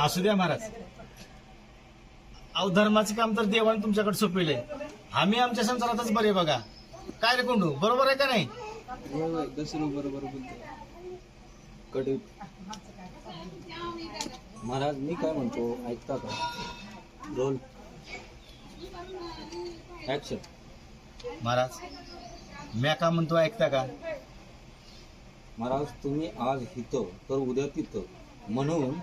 असू द्या महाराज. अहो धर्माचं काम तर देवाने तुमच्याकडे सोपविलंय. आम्ही आमच्या संसारातच बरे बघा. काय रे कोंडू, बरोबर आहे का नाही? बरोबर बोलतो. कडे महाराज मी काय म्हणतो ऐकता का? Roll action. महाराज म्या का म्हणतो ऐकता का? महाराज तुम्ही आज इथं तर उद्या तिथं म्हणून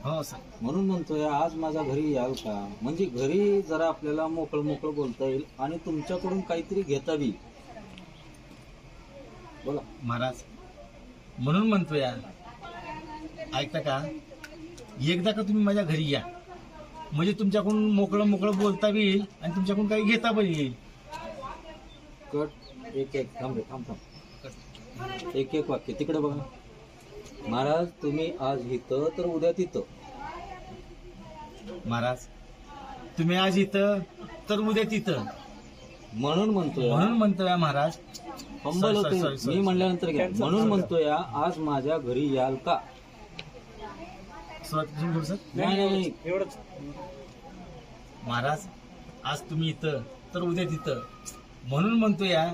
हो सर. म्हणून म्हणतोय आज माझ्या घरी याल का, म्हणजे घरी जरा आपल्याला मोकळं मोकळं बोलता येईल आणि तुमच्याकडून काहीतरी घेता बी. बोला महाराज म्हणून म्हणतो या, ऐकता का? एकदा का तुम्ही माझ्या घरी या, म्हणजे तुमच्याकडून मोकळं मोकळं बोलता बी येईल आणि तुमच्याकडून काही घेता पण येईल. कट. एक एक थांब रे, थांब थांब. एक एक वाक्य तिकडे बघा. महाराज तुम्ही आज इथं तर उद्या तिथं. महाराज तुम्ही आज इथं तर उद्या तिथं म्हणून म्हणतोय म्हणून म्हणतोय महाराज. हंबल sorry, होते sorry. मी म्हणल्यानंतर घ्या. म्हणून म्हणतोय आज माझ्या घरी याल का. सुरुवातीपासून बोलू सर. नाही एवढंच. महाराज आज तुम्ही इथं तर उद्या तिथं म्हणून म्हणतो या,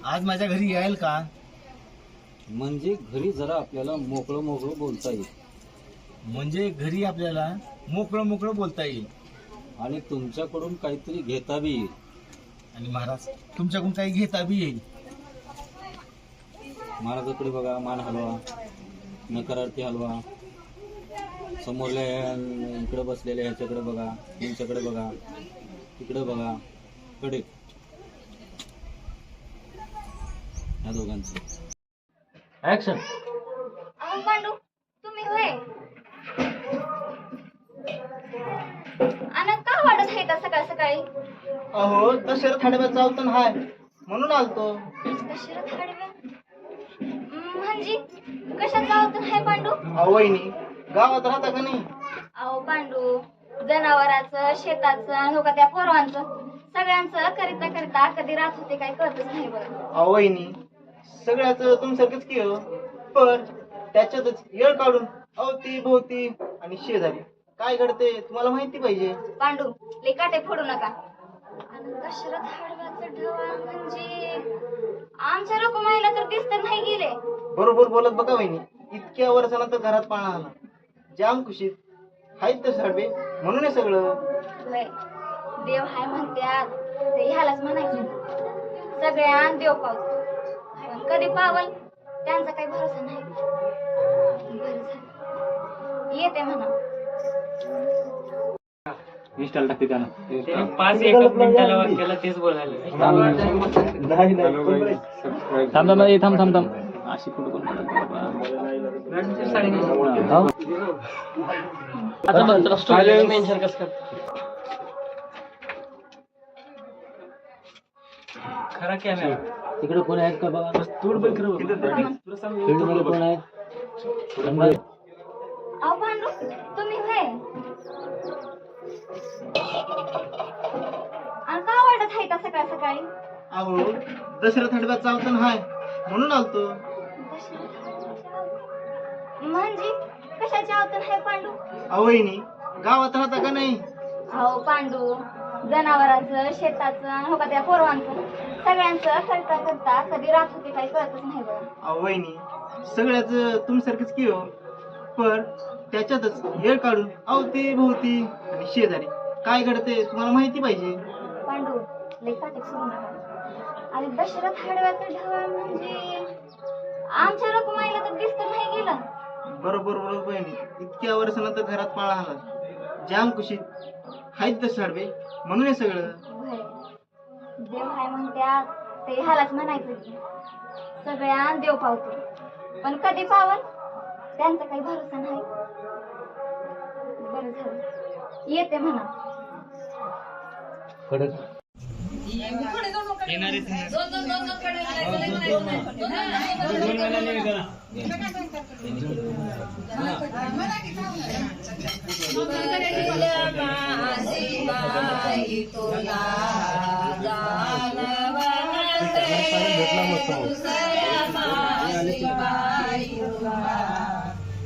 आज माझ्या घरी याल का. म्हणजे घरी जरा आपल्याला मोकळं मोकळं बोलता येईल म्हणजे घरी आपल्याला मोकळं मोकळं बोलता येईल आणि तुमच्याकडून काहीतरी घेता बी येईल. आणि महाराज तुमच्याकडून काही घेता बी येईल. महाराजाकडे बघा, मान हलवा, नकारार्थी हलवा. समोरल्या इकडे बसलेल्या ह्याच्याकडे बघा, तुमच्याकडे बघा, तिकडे बघा, कडे ह्या दोघांचं ऍक्शन. अहो पांडू तुम्ही होय. आणि का वाटत आहे का सकाळ सकाळी? अहो दशरथ हडव्याचा अवतन हाय म्हणून आलतो. दशरथ हडव्या म्हणजे कशाचा अवतन आहे पांडू? अहो वहिनी गावात राहता का नाही? अहो पांडू जनावराचं, शेताचं आणि का त्या पोरवांचं सगळ्यांचं करिता करिता कधी रात होते काही कळतच नाही बघा. अहो वहिनी सगळ्याच तुमसारखंच की हो, पण त्याच्यातच येळ काढून अवती भोवती आणि शेजारी काय घडते तुम्हाला माहिती पाहिजे. पांडू लय काटे फोडू नका. आणि दशरथ हडव्याचं ढवळ म्हणजे आमच्या रकुमाईला तर दिसत नाही गेले. बरोबर बोलत बघा वहिनी. इतक्या वर्षानंतर घरात पाळणा आला. जाम खुशीत हायत तसं हडवे म्हणून हे सगळं. होय देव हाय म्हणत्यात ते ह्यालाच म्हणायचं. सगळ्यां देव पावतो पण कधी पावल त्यांचा काही भरोसा नाही. बरं झालं. येते म्हणा. इंस्टाला टाकते त्यानं 5 मिनिटाला वाक्याला तेच बोलायला. थांब थांब थांब थांब. अशी कुठं कोण मेन्शन कसं कर खरा कॅमेरा तिकडे कोण आहेत का बघा. फील्डमध्ये कोण आहेत? अहो पांडू तुम्ही होय. आणि का वाटत आहे का सकाळ सकाळी? अहो दशरथ हडव्याचा अवतन हाय म्हणून आलतो. म्हणजे कशाचे अवतन आहे पांडू? अहो वहिनी गावात राहता का नाही? अहो पांडू जनावरांचं, शेताचं आणि का त्या पोरवांचं सगळ्यांचं करता करता कधी रात होते काही कळतच नाही बघा. अहो वहिनी सगळ्याच तुमसारखंच की हो, पण त्याच्यातच येळ काढून अवती भोवती आणि शेजारी काय घडते तुम्हाला माहिती पाहिजे. पांडू लय काटे सोडू नका. आणि दशरथ हडव्याचं ढवळ म्हणजे आमच्या रकुमाईला तर दिसत नाही गेलं. बरोबर बरोबर बहिणी. इतक्या वर्षानंतर घरात पाळा आला. जाम खुशीत हायत तसं हडवे म्हणून हे सगळं. होय देव हाय म्हणत्यात ते ह्यालाच म्हणायचं की सगळ्या देव पावतो पण कधी पावल त्यांचा काही भरोसा नाही. बरं झालं येते म्हणा.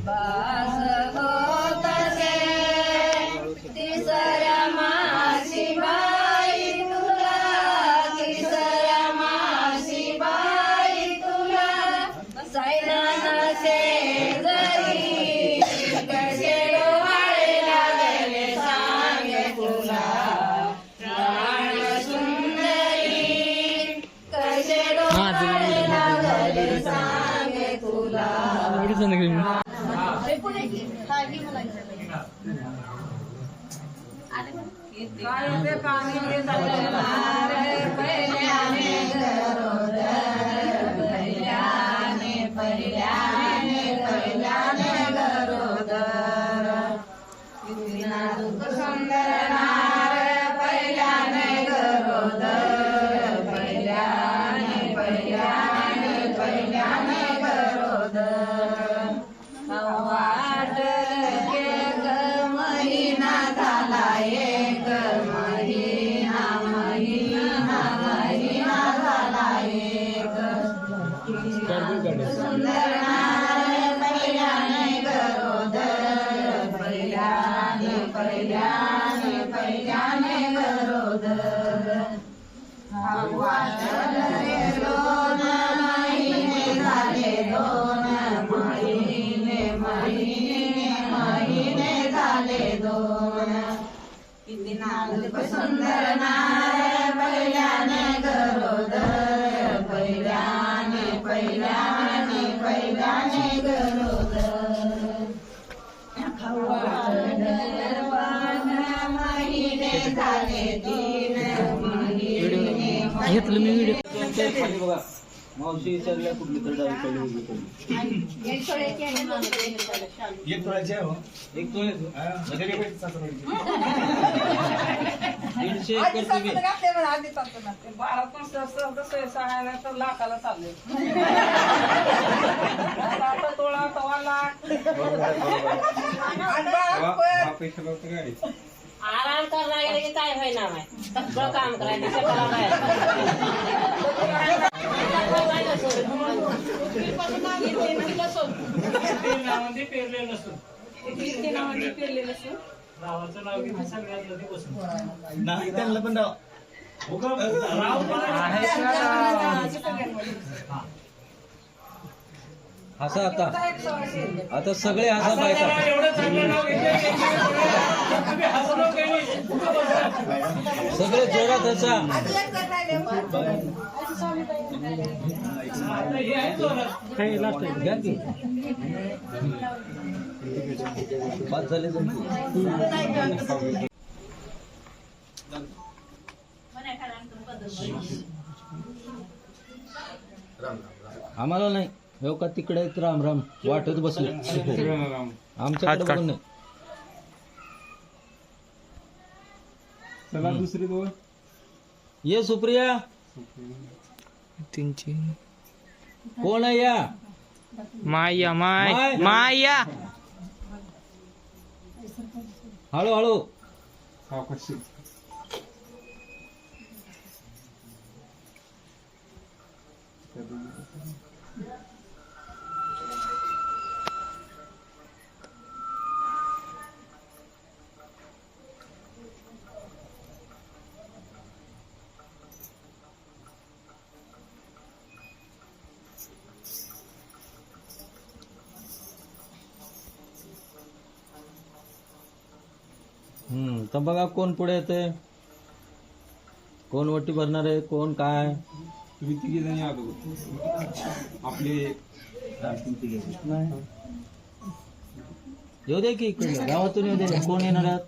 बास होत घेतलं मी व्हिडिओ. खाली बघा मावशी विचारल्या कुठली तर डावीकडे उजवीकडे. एक तोळ्याची आहे हो. एक तोळे हा, घरी भेट सासूबाईची. 150 एकर तुम्ही सांगायला तर लाखाला चालले आता तोळा तवा लाख आराम करणार गेले की काय होईना माय सगळं काम करायचं शेताला बाहेर. नावामध्ये पेरलेलं नसून गावाचं नाव घेऊन सगळ्यात मध्ये बसून नाही त्यांना पण राव. हसा आता सगळे हसा बायका. एवढं चांगलं नाव तुम्ही हसलो काही सगळे जोरात हसा. हे आहे जोरात. घ्या की. बाद झाले जमते. आम्हाला नाही हो का तिकडे आहेत राम राम वाटत बसले आमच्याकडे बघून नाही. चला दुसरी दोन ये सुप्रिया कोण आहे या माया माय. माया हळू हळू. तर बघा कोण पुढे येते, कोण वटी भरणार आहे, कोण काय. तुम्ही तिघे जणी आपले येऊ दे की इकडे गावातून येऊ दे. कोण येणार आहेत?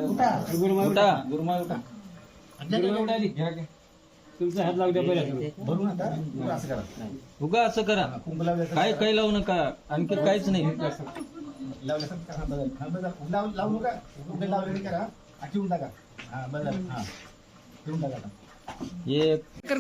उठा गुरुमा उठा. तुमचा हात लावू द्या पहिल्या. भरून आता असं करा. उगा असं करा. कुंभ लावल्याचं काय काही लावू नका. आणखी काहीच नाही. लावल्याचं करा. बदल. हा, बदल. लावू नका. कुंभ लावलेली करा. हा, ठेवून टाका. हा बदल. हा ठेवून टाका आता. एक कर